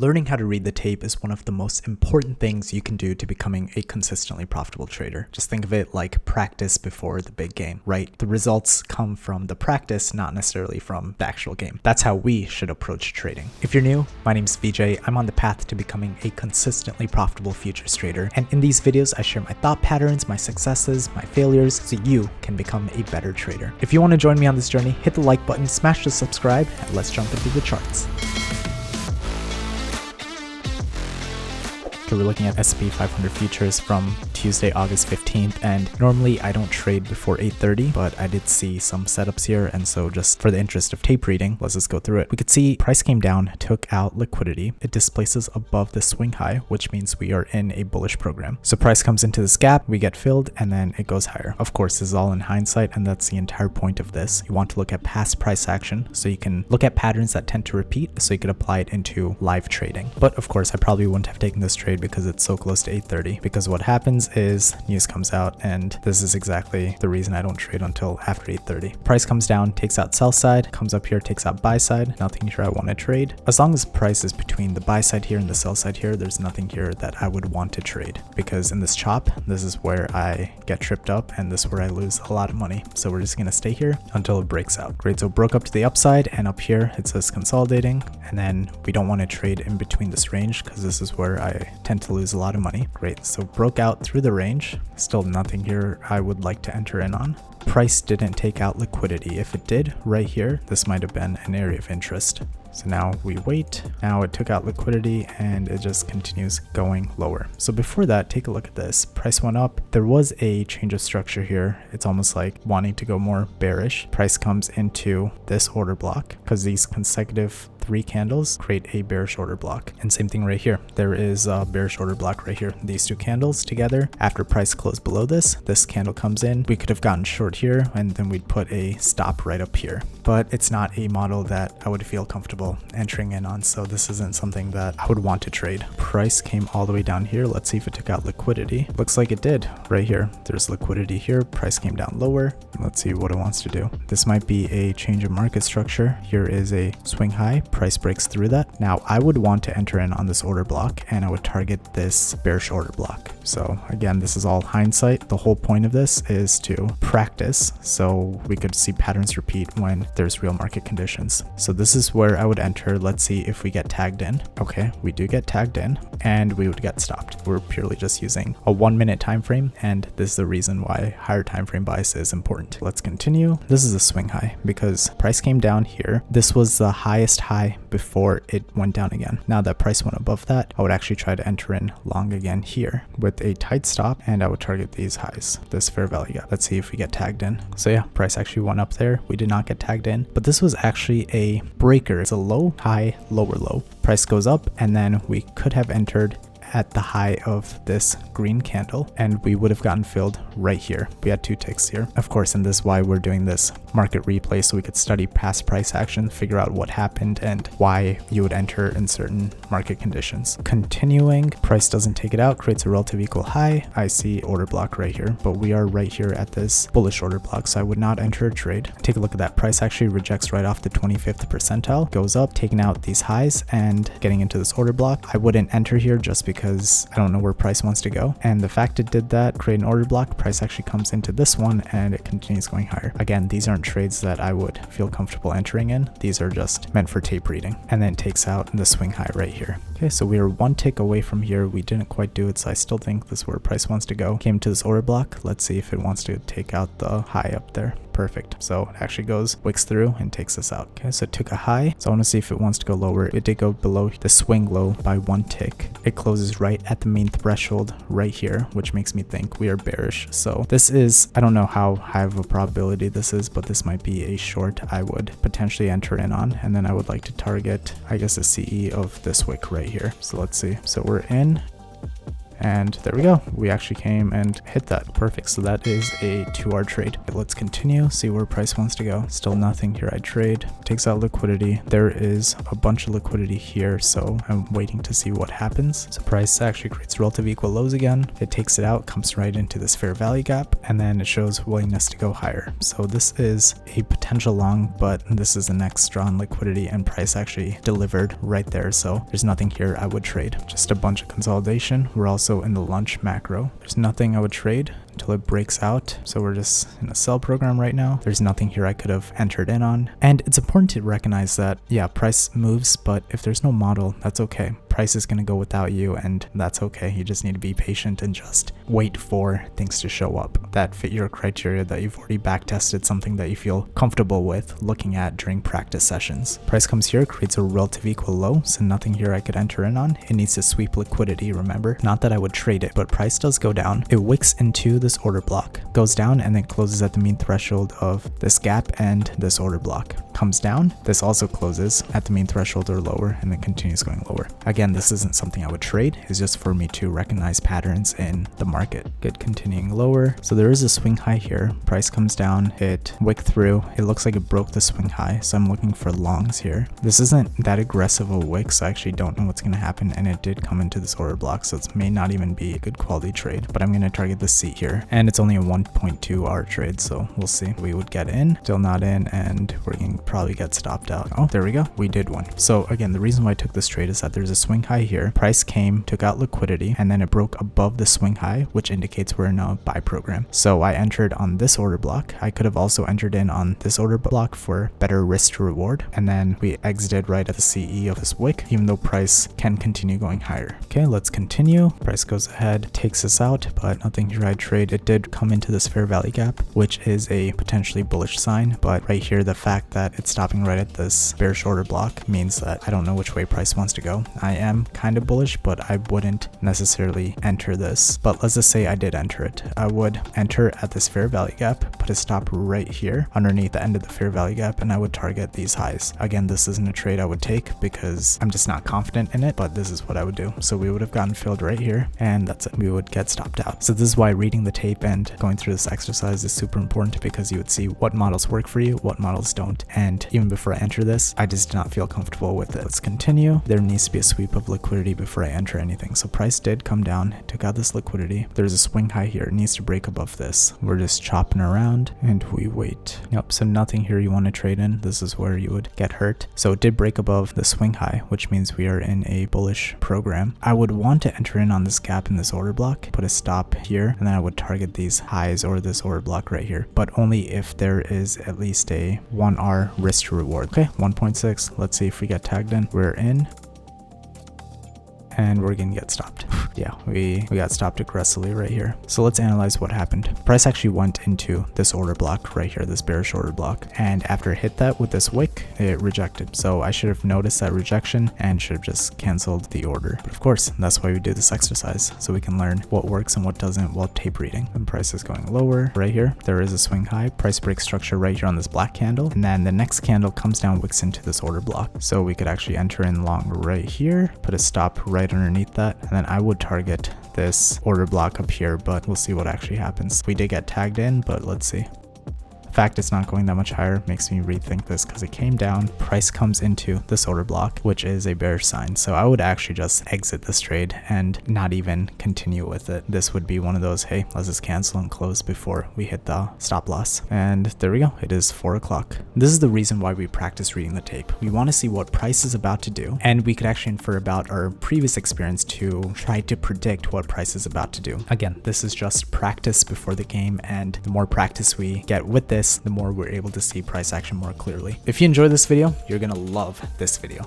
Learning how to read the tape is one of the most important things you can do to becoming a consistently profitable trader. Just think of it like practice before the big game, right? The results come from the practice, not necessarily from the actual game. That's how we should approach trading. If you're new, my name's VJ. I'm on the path to becoming a consistently profitable futures trader. And in these videos, I share my thought patterns, my successes, my failures, so you can become a better trader. If you want to join me on this journey, hit the like button, smash the subscribe, and let's jump into the charts. Okay, we're looking at S&P 500 futures from Tuesday, August 15th, and normally I don't trade before 8:30, but I did see some setups here, and so just for the interest of tape reading, let's just go through it. We could see price came down, took out liquidity. It displaces above the swing high, which means we are in a bullish program. So price comes into this gap, we get filled, and then it goes higher. Of course, this is all in hindsight, and that's the entire point of this. You want to look at past price action, so you can look at patterns that tend to repeat, so you could apply it into live trading. But of course, I probably wouldn't have taken this trade because it's so close to 8:30, because what happens is news comes out, and this is exactly the reason I don't trade until after 8:30. Price comes down, takes out sell side, comes up here, takes out buy side. Nothing here I want to trade. As long as price is between the buy side here and the sell side here, there's nothing here that I would want to trade, because in this chop, this is where I get tripped up, and this is where I lose a lot of money. So we're just going to stay here until it breaks out. Great, so broke up to the upside, and up here it says consolidating, and then we don't want to trade in between this range because this is where I tend to lose a lot of money. Great, so broke out through the range. Still nothing here I would like to enter in on. Price didn't take out liquidity. If it did, right here, this might have been an area of interest. So now we wait. Now it took out liquidity and it just continues going lower. So before that, take a look at this. Price went up. There was a change of structure here. It's almost like wanting to go more bearish. Price comes into this order block because these consecutive 3 candles create a bearish order block. And same thing right here. There is a bearish order block right here. These 2 candles together. After price closed below this candle comes in. We could have gotten short here and then we'd put a stop right up here. But it's not a model that I would feel comfortable entering in on. So this isn't something that I would want to trade. Price came all the way down here. Let's see if it took out liquidity. Looks like it did right here. There's liquidity here. Price came down lower. Let's see what it wants to do. This might be a change of market structure. Here is a swing high. Price breaks through that. Now I would want to enter in on this order block and I would target this bearish order block. So again, this is all hindsight. The whole point of this is to practice so we could see patterns repeat when there's real market conditions. So this is where I would enter. Let's see if we get tagged in. Okay, we do get tagged in and we would get stopped. We're purely just using a 1-minute time frame, and this is the reason why higher time frame bias is important. Let's continue. This is a swing high because price came down here. This was the highest high before it went down again. Now that price went above that, I would actually try to enter in long again here with a tight stop, and I would target these highs, this fair value gap. Let's see if we get tagged in. So yeah, price actually went up there. We did not get tagged in, but this was actually a breaker. It's a low, high, lower low. Price goes up, and then we could have entered at the high of this green candle and we would have gotten filled right here. We had 2 ticks here, of course, and this is why we're doing this market replay, so we could study past price action, figure out what happened and why you would enter in certain market conditions. Continuing, price doesn't take it out, creates a relative equal high. I see order block right here, but we are right here at this bullish order block, so I would not enter a trade. Take a look at that. Price actually rejects right off the 25th percentile, goes up, taking out these highs and getting into this order block. I wouldn't enter here just because I don't know where price wants to go, and the fact it did that, create an order block, price actually comes into this one and it continues going higher. Again, these aren't trades that I would feel comfortable entering in. These are just meant for tape reading, and then it takes out the swing high right here. Okay, so we are 1 tick away from here. We didn't quite do it, so I still think this is where price wants to go. Came to this order block. Let's see if it wants to take out the high up there. Perfect. So it actually goes, wicks through and takes us out. Okay, so it took a high. So I want to see if it wants to go lower. It did go below the swing low by 1 tick. It closes right at the main threshold right here, which makes me think we are bearish. So this is, I don't know how high of a probability this is, but this might be a short I would potentially enter in on. And then I would like to target, I guess, the CE of this wick right here. So let's see. So we're in. And there we go. We actually came and hit that. Perfect. So that is a 2-hour trade. Let's continue, see where price wants to go. Still nothing here. I trade, takes out liquidity. There is a bunch of liquidity here, so I'm waiting to see what happens. So price actually creates relative equal lows again. It takes it out, comes right into this fair value gap, and then it shows willingness to go higher. So this is a potential long, but this is the next draw on liquidity, and price actually delivered right there. So there's nothing here I would trade. Just a bunch of consolidation. We're also in the lunch macro. There's nothing I would trade until it breaks out. So we're just in a sell program right now. There's nothing here I could have entered in on. And it's important to recognize that, yeah, price moves, but if there's no model, that's okay. Price is going to go without you, and that's okay. You just need to be patient and just wait for things to show up that fit your criteria, that you've already back tested, something that you feel comfortable with looking at during practice sessions. Price comes here, creates a relative equal low, so nothing here I could enter in on. It needs to sweep liquidity, remember? Not that I would trade it, but price does go down. It wicks into this order block, goes down, and then closes at the mean threshold of this gap and this order block. Comes down, this also closes at the mean threshold or lower, and then continues going lower. Again, this isn't something I would trade, it's just for me to recognize patterns in the market. Good, continuing lower. So there is a swing high here. Price comes down, it wicked through. It looks like it broke the swing high, so I'm looking for longs here. This isn't that aggressive a wick, so I actually don't know what's going to happen, and it did come into this order block, so it may not even be a good quality trade, but I'm going to target the C here, and it's only a 1.2 hour trade, so we'll see. We would get in, still not in, and we're going to probably get stopped out. Oh, there we go. We did one. So again, the reason why I took this trade is that there's a swing high here. Price came, took out liquidity, and then it broke above the swing high, which indicates we're in a buy program. So I entered on this order block. I could have also entered in on this order block for better risk to reward, and then we exited right at the CE of this wick, even though price can continue going higher. Okay, let's continue. Price goes ahead, takes us out, but nothing here I trade. It did come into this fair value gap, which is a potentially bullish sign, but right here, the fact that it's stopping right at this bearish order block means that I don't know which way price wants to go. I am kind of bullish, but I wouldn't necessarily enter this. But let's just say I did enter it. I would enter at this fair value gap, put a stop right here underneath the end of the fair value gap, and I would target these highs. Again, this isn't a trade I would take because I'm just not confident in it, but this is what I would do. So we would have gotten filled right here, and that's it. We would get stopped out. So this is why reading the tape and going through this exercise is super important, because you would see what models work for you, what models don't. And even before I enter this, I just did not feel comfortable with it. Let's continue. There needs to be a sweep of liquidity before I enter anything. So price did come down, took out this liquidity. There's a swing high here. It needs to break above this. We're just chopping around and we wait. Yep, so nothing here you want to trade in. This is where you would get hurt. So it did break above the swing high, which means we are in a bullish program. I would want to enter in on this gap in this order block, put a stop here, and then I would target these highs or this order block right here, but only if there is at least a 1R risk to reward. Okay, 1.6. Let's see if we get tagged in. We're in. And we're gonna get stopped. Yeah, we got stopped aggressively right here. So let's analyze what happened. Price actually went into this order block right here, this bearish order block. And after it hit that with this wick, it rejected. So I should have noticed that rejection and should have just canceled the order. But of course, that's why we do this exercise, so we can learn what works and what doesn't while tape reading. And price is going lower right here. There is a swing high. Price break structure right here on this black candle. And then the next candle comes down, wicks into this order block. So we could actually enter in long right here, put a stop right underneath that, and then I would target this order block up here, but we'll see what actually happens. We did get tagged in, but let's see. The fact it's not going that much higher makes me rethink this, because it came down, price comes into this order block, which is a bearish sign. So I would actually just exit this trade and not even continue with it. This would be one of those, hey, let's just cancel and close before we hit the stop loss. And there we go. It is 4 o'clock. This is the reason why we practice reading the tape. We want to see what price is about to do, and we could actually infer about our previous experience to try to predict what price is about to do. Again, this is just practice before the game, and the more practice we get with this, the more we're able to see price action more clearly. If you enjoyed this video, you're gonna love this video.